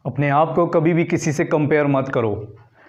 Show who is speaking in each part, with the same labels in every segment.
Speaker 1: अपने आप को कभी भी किसी से कंपेयर मत करो।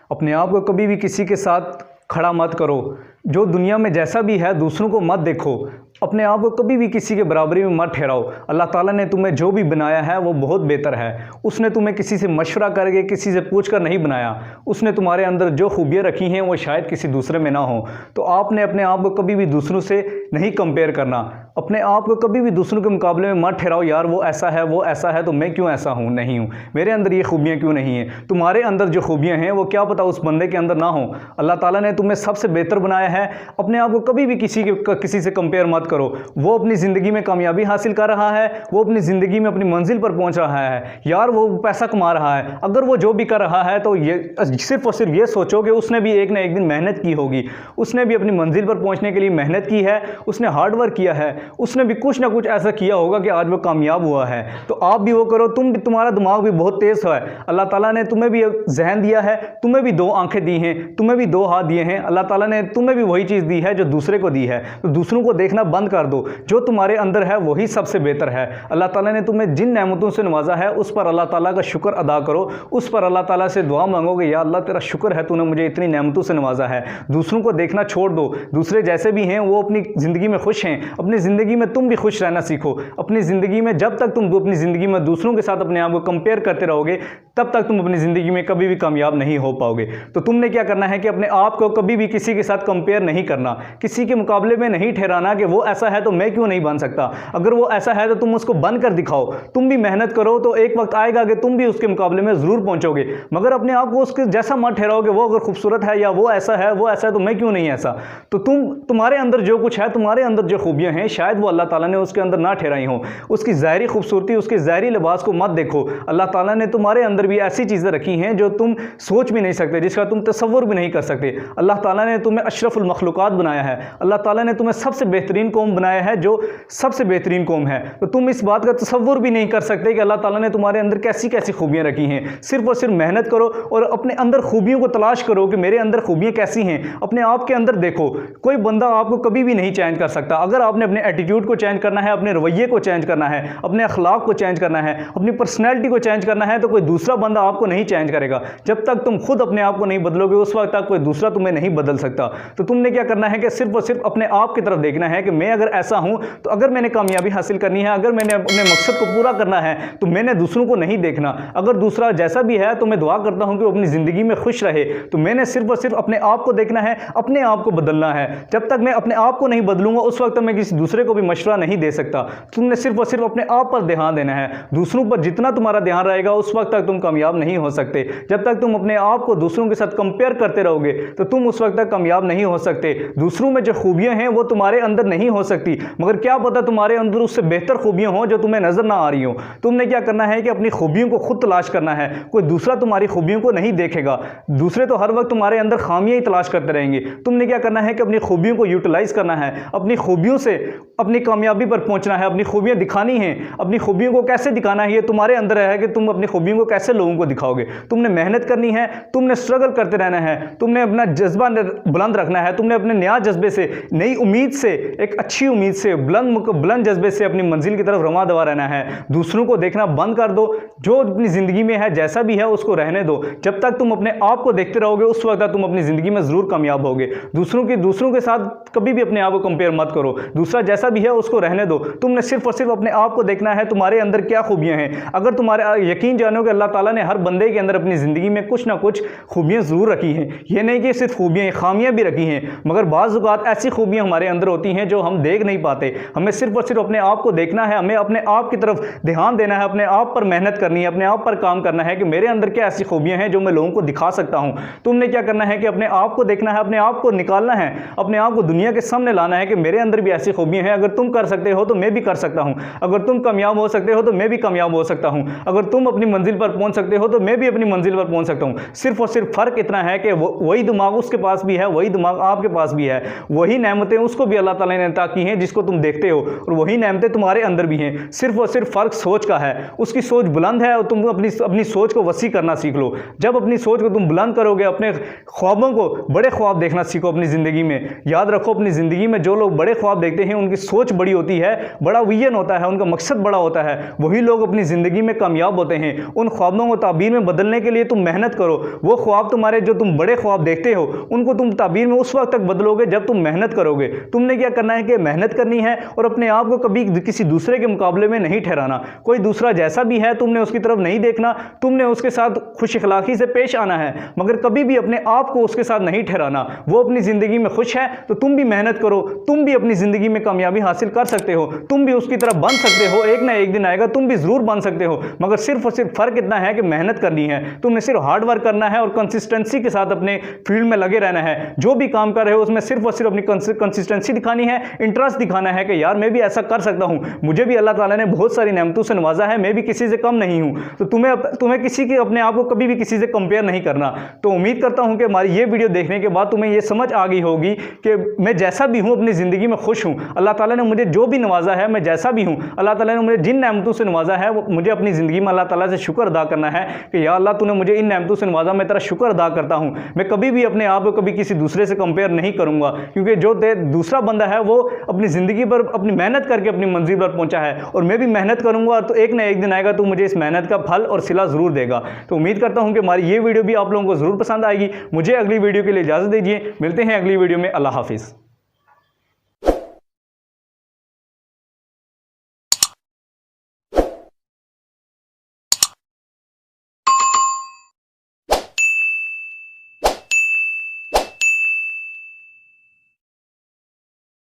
Speaker 1: अपने आप को कभी भी किसी के साथ खड़ा मत करो। जो दुनिया में जैसा भी है दूसरों को मत देखो। अपने आप को कभी भी किसी के बराबरी में मत ठहराओ। अल्लाह ताला ने तुम्हें जो भी बनाया है वो बहुत बेहतर है। उसने तुम्हें किसी से मशवरा करके किसी से पूछ कर नहीं बनाया। उसने तुम्हारे अंदर जो खूबियाँ रखी हैं वो शायद किसी दूसरे में ना हो। तो आपने अपने आप को कभी भी दूसरों से नहीं कंपेयर करना। अपने आप को कभी भी दूसरों के मुकाबले में मत ठहराओ, यार वो ऐसा है तो मैं क्यों ऐसा हूँ नहीं हूँ, मेरे अंदर ये खूबियाँ क्यों नहीं हैं। तुम्हारे अंदर जो खूबियाँ हैं वो क्या पता उस बंदे के अंदर ना हो। अल्लाह ताला ने तुम्हें सबसे बेहतर बनाया है। अपने आप को कभी भी किसी से कंपेयर मत करो। वो अपनी ज़िंदगी में कामयाबी हासिल कर रहा है, वो अपनी ज़िंदगी में अपनी मंजिल पर पहुंच रहा है, यार वो पैसा कमा रहा है। अगर वो जो भी कर रहा है तो ये सिर्फ और सिर्फ ये सोचो कि उसने भी एक ना एक दिन मेहनत की होगी। उसने भी अपनी मंजिल पर पहुंचने के लिए मेहनत की है, उसने हार्ड वर्क किया है, उसने भी कुछ ना कुछ ऐसा किया होगा कि आज वो कामयाब हुआ है। तो आप भी वो करो। तुम्हारा दिमाग भी बहुत तेज़ है। अल्लाह ताला ने तुम्हें भी जहन दिया है, तुम्हें भी 2 आंखें दी हैं, तुम्हें भी 2 हाथ दिए हैं। अल्लाह ताला ने तुम्हें भी वही चीज़ दी है जो दूसरे को दी है। तो दूसरों को देखना बंद कर दो। जो तुम्हारे अंदर है वही सबसे बेहतर है। अल्लाह ताला ने तुम्हें जिन नेमतों से नवाजा है उस पर अल्लाह ताला का शुक्र अदा करो। उस पर अल्लाह ताला से दुआ मांगोगे, या अल्लाह तेरा शुक्र है तूने मुझे इतनी नेमतों से नवाजा है। दूसरों को देखना छोड़ दो। दूसरे जैसे भी हैं वो अपनी ज़िंदगी में खुश हैं। अपनी ज़िंदगी में तुम भी खुश रहना सीखो। अपनी ज़िंदगी में जब तक तुम अपनी ज़िंदगी में दूसरों के साथ अपने आप को कंपेयर करते रहोगे तब तक तुम अपनी ज़िंदगी में कभी भी कामयाब नहीं हो पाओगे। तो तुमने क्या करना है कि अपने आप को कभी भी किसी के साथ कंपेयर नहीं करना, किसी के मुकाबले में नहीं ठहराना कि वो ऐसा है तो मैं क्यों नहीं बन सकता। अगर वो ऐसा है तो तुम उसको बन कर दिखाओ। तुम भी मेहनत करो तो एक वक्त आएगा कि तुम भी उसके मुकाबले में ज़रूर पहुंचोगे। मगर अपने आप को उसके जैसा मत ठहराओगे। वो अगर खूबसूरत है या वो ऐसा है तो मैं क्यों नहीं ऐसा। तो तुम्हारे अंदर जो कुछ है, तुम्हारे अंदर जो खूबियाँ हैं, शायद वो अल्लाह ताला ने उसके अंदर ना ठहराई हो। उसकी ज़ाहिरी खूबसूरती, उसके ज़ाहिरी लिबास को मत देखो। अल्लाह ताला ने तुम्हारे अंदर भी ऐसी चीज़ें रखी हैं जो तुम सोच भी नहीं सकते, जिसका तुम तसव्वुर भी नहीं कर सकते। अल्लाह ताला ने तुम्हें अशरफुल मखलूक़ात बनाया है। अल्लाह ताला ने तुम्हें सबसे बेहतरीन कौम बनाया है, जो सबसे बेहतरीन कौम है। तो तुम इस बात का तसव्वुर भी नहीं कर सकते कि अल्लाह ताला ने तुम्हारे अंदर कैसी कैसी खूबियाँ रखी हैं। सिर्फ और सिर्फ मेहनत करो और अपने अंदर खूबियों को तलाश करो कि मेरे अंदर खूबियाँ कैसी हैं। अपने आप के अंदर देखो। कोई बंदा आपको कभी भी नहीं चेंज कर सकता। अगर आपने अपने एटीट्यूड को चेंज करना है, अपने रवैये को चेंज करना है, अपने अखलाक को चेंज करना है, अपनी पर्सनैलिटी को चेंज करना है, तो कोई दूसरा बंदा आपको नहीं चेंज करेगा। जब तक तुम खुद अपने आप को नहीं बदलोगे उस वक्त तक कोई दूसरा तुम्हें नहीं बदल सकता। तो तुमने क्या करना है कि सिर्फ और सिर्फ अपने आप की तरफ देखना है कि मैं अगर ऐसा हूं तो अगर मैंने कामयाबी हासिल करनी है, अगर मैंने अपने मकसद को पूरा करना है तो मैंने दूसरों को नहीं देखना। अगर दूसरा जैसा भी है तो मैं दुआ करता हूं कि वो अपनी ज़िंदगी में खुश रहे। तो मैंने सिर्फ और सिर्फ अपने आप को देखना है, अपने आप को बदलना है। जब तक मैं अपने आप को नहीं बदलूंगा उस वक्त तक मैं किसी दूसरे को भी मशवरा नहीं दे सकता। तुमने सिर्फ और सिर्फ अपने आप पर ध्यान देना है। दूसरों पर जितना तुम्हारा ध्यान रहेगा उस वक्त तक तुम कामयाब नहीं हो सकते। जब तक तुम अपने आप को दूसरों के साथ कंपेयर करते रहोगे तो तुम उस वक्त तक कामयाब नहीं हो सकते। दूसरों में जो खूबियां हैं वो तुम्हारे अंदर नहीं हो सकती, मगर क्या पता तुम्हारे अंदर उससे बेहतर खूबियां हो जो तुम्हें नजर ना आ रही हो। तुमने क्या करना है कि अपनी खूबियों को खुद तलाश करना है। कोई दूसरा तुम्हारी खूबियों को नहीं देखेगा। दूसरे तो हर वक्त तुम्हारे अंदर खामियां ही तलाश करते रहेंगे। तुमने क्या करना है कि अपनी खूबियों को यूटिलाइज करना है। अपनी खूबियों से अपनी कामयाबी पर पहुंचना है। अपनी खूबियां दिखानी है। अपनी खूबियों को कैसे दिखाना है ये तुम्हारे अंदर है कि तुम अपनी खूबियों को कैसे लोगों को दिखाओगे। तुमने मेहनत करनी है, तुमने स्ट्रगल करते रहना है, तुमने अपना जज्बा बुलंद रखना है। तुमने अपने नया जज्बे से, नई उम्मीद से, एक अच्छी उम्मीद से, बुलंद जज्बे से अपनी मंजिल की तरफ रवां दवा रहना है। दूसरों को देखना बंद कर दो। जो अपनी ज़िंदगी में है जैसा भी है उसको रहने दो। जब तक तुम अपने आप को देखते रहोगे उस वक्त तक तुम अपनी ज़िंदगी में ज़रूर कामयाब होगे। दूसरों के साथ कभी भी अपने आप को कंपेयर मत करो। दूसरा जैसा भी है उसको रहने दो। तुमने सिर्फ और सिर्फ अपने आप को देखना है तुम्हारे अंदर क्या खूबियाँ हैं। अगर तुम्हारे यकीन जानो कि अल्लाह ताला ने हर बंदे के अंदर अपनी ज़िंदगी में कुछ ना कुछ खूबियाँ ज़रूर रखी हैं। ये नहीं कि सिर्फ खूबियाँ, खामियाँ भी रखी हैं, मगर बाज़ औक़ात ऐसी खूबियाँ हमारे अंदर होती हैं जो हम देख नहीं पाते। हमें सिर्फ और सिर्फ अपने आप को देखना है। हमें अपने आप की तरफ ध्यान देना है, अपने आप पर मेहनत करनी है, अपने आप पर काम करना है कि मेरे अंदर क्या ऐसी खूबियाँ हैं जो मैं लोगों को दिखा सकता हूँ। तुमने क्या करना है कि अपने आप को देखना है, अपने आप को निकालना है, अपने आप को दुनिया के सामने लाना है कि मेरे अंदर भी ऐसी खूबियाँ हैं। अगर तुम कर सकते हो तो मैं भी कर सकता हूँ। अगर तुम कामयाब हो सकते हो तो मैं भी कामयाब हो सकता हूँ। अगर तुम अपनी मंजिल पर पहुँच सकते हो तो मैं भी अपनी मंजिल पर पहुँच सकता हूँ। सिर्फ और सिर्फ फ़र्क इतना है कि वही दिमाग उसके पास भी है, वही दिमाग आपके पास भी है। वही नेमतें उसको भी अल्लाह ताला ने अता की हैं जिसको तुम देखते हो, और वही नेमतें तुम्हारे अंदर भी हैं। सिर्फ और सिर्फ फ़र्क सोच का है। उसकी सोच बुलंद है और तुम अपनी सोच को वसी करना सीख लो। जब अपनी सोच को तुम बुलंद करोगे, अपने ख्वाबों को, बड़े ख्वाब देखना सीखो अपनी ज़िंदगी में। याद रखो, अपनी ज़िंदगी में जो लोग बड़े ख्वाब देखते हैं उनकी सोच बड़ी होती है, बड़ा विजन होता है, उनका मकसद बड़ा होता है। वही लोग अपनी ज़िंदगी में कामयाब होते हैं। उन ख्वाबों ख्वाबों को ताबीर में बदलने के लिए तुम मेहनत करो। वो ख्वाब तुम्हारे जो तुम बड़े ख्वाब देखते हो उनको तुम ताबीर में उस वक्त तक बदलोगे जब तुम मेहनत करोगे। तुमने क्या करना है कि मेहनत करनी है और अपने आप को कभी किसी दूसरे के मुकाबले में नहीं ठहराना। कोई दूसरा जैसा भी है तुमने उसकी तरफ नहीं देखना, तुमने उसके साथ खुश अखलाकी से पेश आना है, मगर कभी भी अपने आप को उसके साथ नहीं ठहराना। वो अपनी ज़िंदगी में खुश है तो तुम भी मेहनत करो, तुम भी अपनी ज़िंदगी में कामयाबी हासिल कर सकते हो, तुम भी उसकी तरफ बन सकते हो। एक ना एक दिन आएगा तुम भी ज़रूर बन सकते हो, मगर सिर्फ और सिर्फ फ़र्क इतना है कि मेहनत करनी है। तुमने सिर्फ हार्ड वर्क करना है और कंसिस्टेंसी के साथ अपने फील्ड में लगे रहना है। जो भी काम कर रहे हो उसमें सिर्फ और सिर्फ अपनी कंसिस्टेंसी दिखानी है, इंटरेस्ट दिखाना है कि यार मैं भी ऐसा कर सकता हूं, मुझे भी अल्लाह ताला ने बहुत सारी नेमतों से नवाजा है, मैं भी किसी से कम नहीं हूं। तो तुम्हें किसी के अपने आप को कभी भी किसी से कंपेयर नहीं करना। तो उम्मीद करता हूं कि हमारी ये वीडियो देखने के बाद तुम्हें ये समझ आ गई होगी कि मैं जैसा भी हूं अपनी ज़िंदगी में खुश हूं। अल्लाह ताला ने मुझे जो भी नवाजा है, मैं जैसा भी हूं, अल्लाह ताला ने मुझे जिन नेमतों से नवाजा है वो मुझे अपनी ज़िंदगी में अल्लाह ताला से शुक्र अदा करना है कि या अल्लाह तूने मुझे इन नेमतों से नवाजा, मैं तेरा शुक्र अदा करता हूं। मैं कभी भी अपने आप को कभी किसी दूसरे से कंपेयर नहीं करूंगा, क्योंकि जो दूसरा बंदा है वो अपनी ज़िंदगी पर अपनी मेहनत करके अपनी मंजिल पर पहुंचा है और मैं भी मेहनत करूंगा, तो एक ना एक दिन आएगा तो मुझे इस मेहनत का फल और सिला ज़रूर देगा। तो उम्मीद करता हूं कि हमारी ये वीडियो भी आप लोगों को ज़रूर पसंद आएगी। मुझे अगली वीडियो के लिए इजाज़त दीजिए, मिलते हैं अगली वीडियो में। अल्लाह हाफिज़।